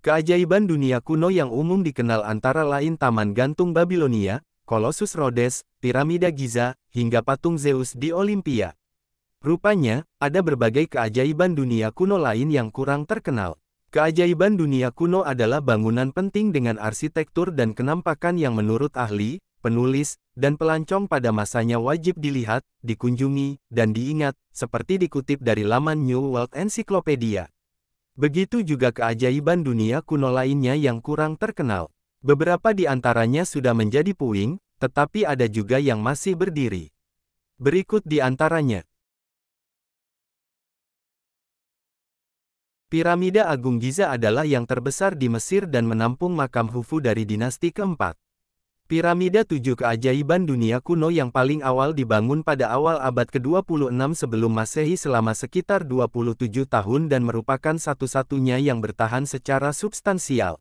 Keajaiban dunia kuno yang umum dikenal antara lain Taman Gantung Babilonia, Colossus Rhodes, Piramida Giza, hingga patung Zeus di Olimpia. Rupanya, ada berbagai keajaiban dunia kuno lain yang kurang terkenal. Keajaiban dunia kuno adalah bangunan penting dengan arsitektur dan kenampakan yang menurut ahli, penulis, dan pelancong pada masanya wajib dilihat, dikunjungi, dan diingat, seperti dikutip dari laman New World Encyclopedia. Begitu juga keajaiban dunia kuno lainnya yang kurang terkenal. Beberapa di antaranya sudah menjadi puing, tetapi ada juga yang masih berdiri. Berikut di antaranya. Piramida Agung Giza adalah yang terbesar di Mesir dan menampung makam Khufu dari dinasti keempat. Piramida 7 keajaiban dunia kuno yang paling awal dibangun pada awal abad ke-26 sebelum Masehi selama sekitar 27 tahun dan merupakan satu-satunya yang bertahan secara substansial.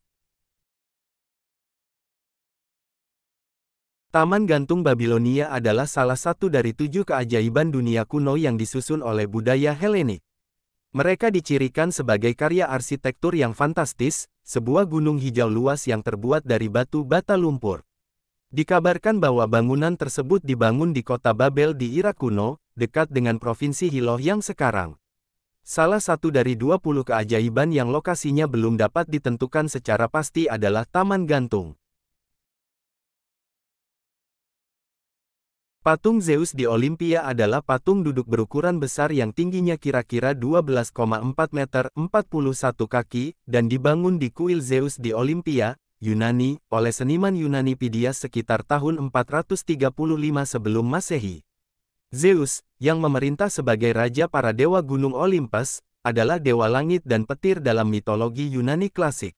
Taman Gantung Babilonia adalah salah satu dari 7 keajaiban dunia kuno yang disusun oleh budaya Helenik. Mereka dicirikan sebagai karya arsitektur yang fantastis, sebuah gunung hijau luas yang terbuat dari batu bata lumpur. Dikabarkan bahwa bangunan tersebut dibangun di kota Babel di Irak kuno, dekat dengan provinsi Hiloh yang sekarang. Salah satu dari 20 keajaiban yang lokasinya belum dapat ditentukan secara pasti adalah Taman Gantung. Patung Zeus di Olimpia adalah patung duduk berukuran besar yang tingginya kira-kira 12,4 meter 41 kaki, dan dibangun di kuil Zeus di Olimpia, Yunani, oleh seniman Yunani Phidias sekitar tahun 435 sebelum Masehi. Zeus, yang memerintah sebagai raja para dewa gunung Olympus, adalah dewa langit dan petir dalam mitologi Yunani klasik.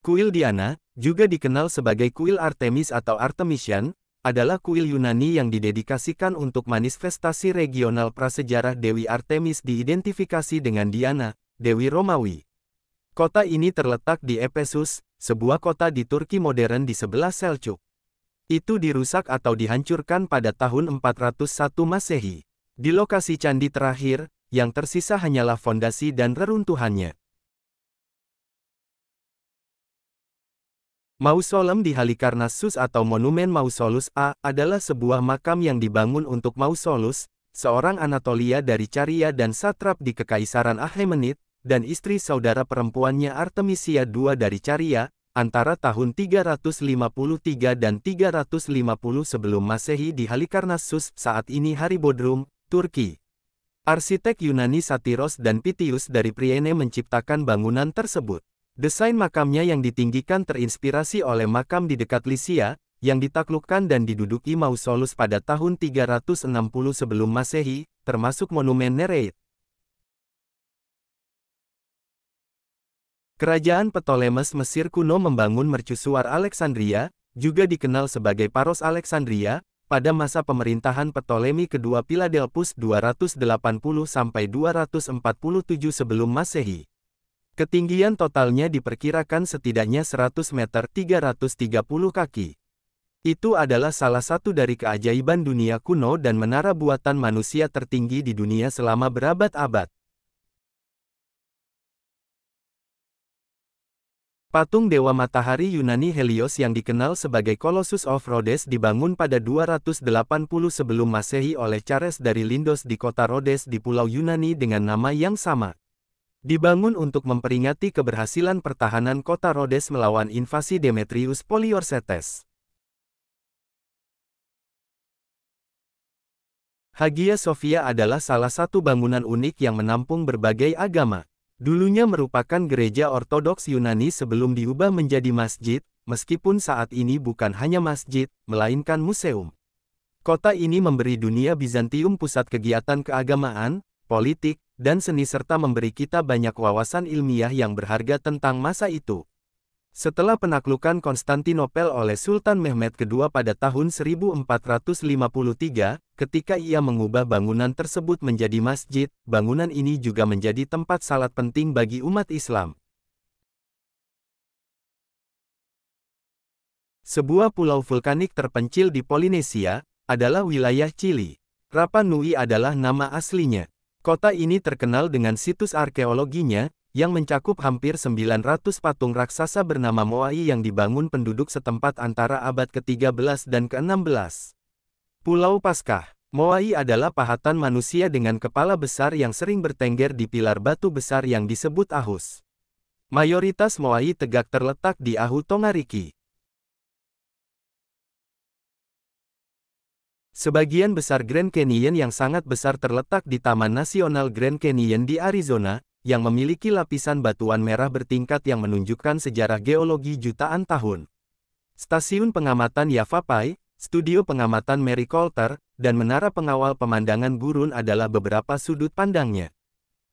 Kuil Diana, juga dikenal sebagai kuil Artemis atau Artemision, adalah kuil Yunani yang didedikasikan untuk manifestasi regional prasejarah Dewi Artemis diidentifikasi dengan Diana, Dewi Romawi. Kota ini terletak di Ephesus, sebuah kota di Turki modern di sebelah Seljuk. Itu dirusak atau dihancurkan pada tahun 401 Masehi. Di lokasi candi terakhir, yang tersisa hanyalah fondasi dan reruntuhannya. Mausoleum di Halikarnassus atau Monumen Mausolus A adalah sebuah makam yang dibangun untuk Mausolus, seorang Anatolia dari Caria dan satrap di Kekaisaran Achaemenid, dan istri saudara perempuannya Artemisia II dari Caria, antara tahun 353 dan 350 sebelum Masehi di Halikarnassus, saat ini Haribodrum, Turki. Arsitek Yunani Satyros dan Pythius dari Priene menciptakan bangunan tersebut. Desain makamnya yang ditinggikan terinspirasi oleh makam di dekat Lycia, yang ditaklukkan dan diduduki Mausolus pada tahun 360 sebelum Masehi, termasuk monumen Nereid. Kerajaan Ptolemes Mesir kuno membangun mercusuar Alexandria, juga dikenal sebagai Paros Alexandria, pada masa pemerintahan Ptolemy kedua Philadelphus 280–247 sebelum Masehi. Ketinggian totalnya diperkirakan setidaknya 100 meter 330 kaki. Itu adalah salah satu dari keajaiban dunia kuno dan menara buatan manusia tertinggi di dunia selama berabad-abad. Patung Dewa Matahari Yunani Helios yang dikenal sebagai Colossus of Rhodes dibangun pada 280 sebelum Masehi oleh Chares dari Lindos di kota Rhodes di Pulau Yunani dengan nama yang sama. Dibangun untuk memperingati keberhasilan pertahanan kota Rhodes melawan invasi Demetrius Poliorcetes. Hagia Sophia adalah salah satu bangunan unik yang menampung berbagai agama. Dulunya merupakan gereja Ortodoks Yunani sebelum diubah menjadi masjid, meskipun saat ini bukan hanya masjid, melainkan museum. Kota ini memberi dunia Bizantium pusat kegiatan keagamaan, politik, dan seni serta memberi kita banyak wawasan ilmiah yang berharga tentang masa itu. Setelah penaklukan Konstantinopel oleh Sultan Mehmed II pada tahun 1453, ketika ia mengubah bangunan tersebut menjadi masjid, bangunan ini juga menjadi tempat salat penting bagi umat Islam. Sebuah pulau vulkanik terpencil di Polinesia, adalah wilayah Chili. Rapa Nui adalah nama aslinya. Kota ini terkenal dengan situs arkeologinya, yang mencakup hampir 900 patung raksasa bernama Moai yang dibangun penduduk setempat antara abad ke-13 dan ke-16. Pulau Paskah. Moai adalah pahatan manusia dengan kepala besar yang sering bertengger di pilar batu besar yang disebut ahus. Mayoritas Moai tegak terletak di Ahu Tongariki. Sebagian besar Grand Canyon yang sangat besar terletak di Taman Nasional Grand Canyon di Arizona, yang memiliki lapisan batuan merah bertingkat yang menunjukkan sejarah geologi jutaan tahun. Stasiun pengamatan Yavapai, studio pengamatan Mary Coulter, dan menara pengawal pemandangan gurun adalah beberapa sudut pandangnya.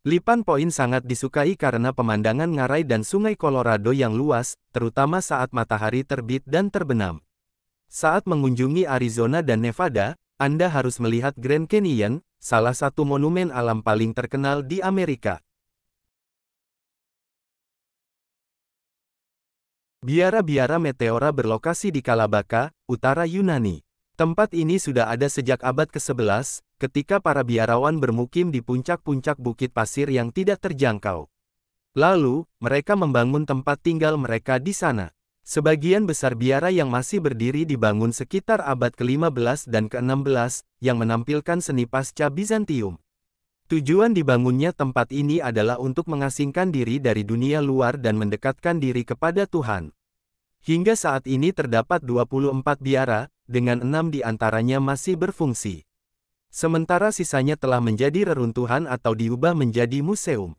Lipan Point sangat disukai karena pemandangan ngarai dan sungai Colorado yang luas, terutama saat matahari terbit dan terbenam. Saat mengunjungi Arizona dan Nevada, Anda harus melihat Grand Canyon, salah satu monumen alam paling terkenal di Amerika. Biara-biara meteora berlokasi di Kalabaka, utara Yunani. Tempat ini sudah ada sejak abad ke-11, ketika para biarawan bermukim di puncak-puncak bukit pasir yang tidak terjangkau. Lalu, mereka membangun tempat tinggal mereka di sana. Sebagian besar biara yang masih berdiri dibangun sekitar abad ke-15 dan ke-16, yang menampilkan seni pasca Bizantium. Tujuan dibangunnya tempat ini adalah untuk mengasingkan diri dari dunia luar dan mendekatkan diri kepada Tuhan. Hingga saat ini terdapat 24 biara, dengan 6 di antaranya masih berfungsi. Sementara sisanya telah menjadi reruntuhan atau diubah menjadi museum.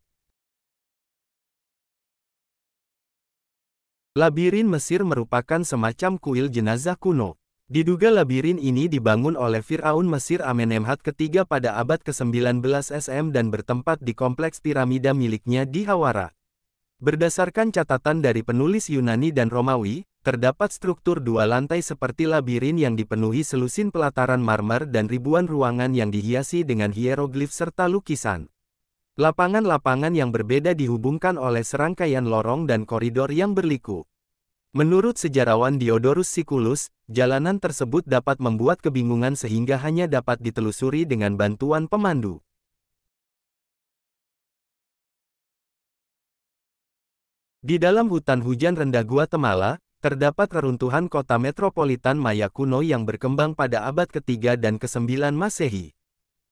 Labirin Mesir merupakan semacam kuil jenazah kuno. Diduga labirin ini dibangun oleh Firaun Mesir Amenemhat III pada abad ke-19 SM dan bertempat di kompleks piramida miliknya di Hawara. Berdasarkan catatan dari penulis Yunani dan Romawi, terdapat struktur dua lantai seperti labirin yang dipenuhi selusin pelataran marmer dan ribuan ruangan yang dihiasi dengan hieroglif serta lukisan. Lapangan-lapangan yang berbeda dihubungkan oleh serangkaian lorong dan koridor yang berliku. Menurut sejarawan Diodorus Siculus, jalanan tersebut dapat membuat kebingungan sehingga hanya dapat ditelusuri dengan bantuan pemandu. Di dalam hutan hujan rendah Guatemala, terdapat reruntuhan kota metropolitan Maya kuno yang berkembang pada abad ke-3 dan ke-9 Masehi.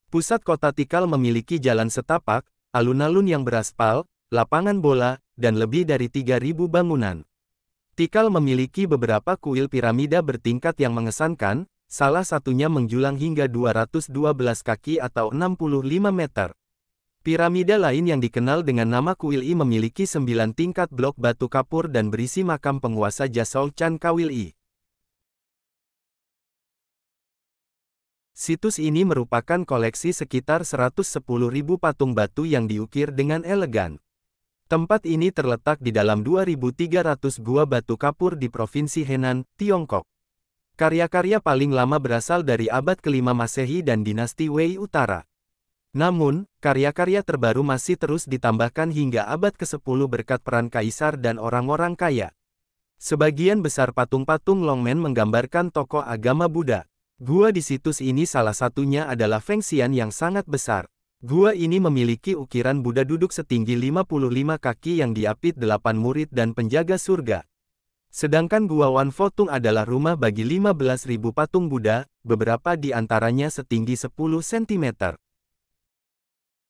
Pusat kota Tikal memiliki jalan setapak, alun-alun yang beraspal, lapangan bola, dan lebih dari 3.000 bangunan. Tikal memiliki beberapa kuil piramida bertingkat yang mengesankan, salah satunya menjulang hingga 212 kaki atau 65 meter. Piramida lain yang dikenal dengan nama Kuil I memiliki 9 tingkat blok batu kapur dan berisi makam penguasa Jasol Chan Kawil I. Situs ini merupakan koleksi sekitar 110.000 patung batu yang diukir dengan elegan. Tempat ini terletak di dalam 2.300 gua batu kapur di Provinsi Henan, Tiongkok. Karya-karya paling lama berasal dari abad ke-5 Masehi dan dinasti Wei Utara. Namun, karya-karya terbaru masih terus ditambahkan hingga abad ke-10 berkat peran kaisar dan orang-orang kaya. Sebagian besar patung-patung Longmen menggambarkan tokoh agama Buddha. Gua di situs ini salah satunya adalah Fengxian yang sangat besar. Gua ini memiliki ukiran Buddha duduk setinggi 55 kaki yang diapit 8 murid dan penjaga surga. Sedangkan Gua Wan Fotung adalah rumah bagi 15.000 patung Buddha, beberapa di antaranya setinggi 10 cm.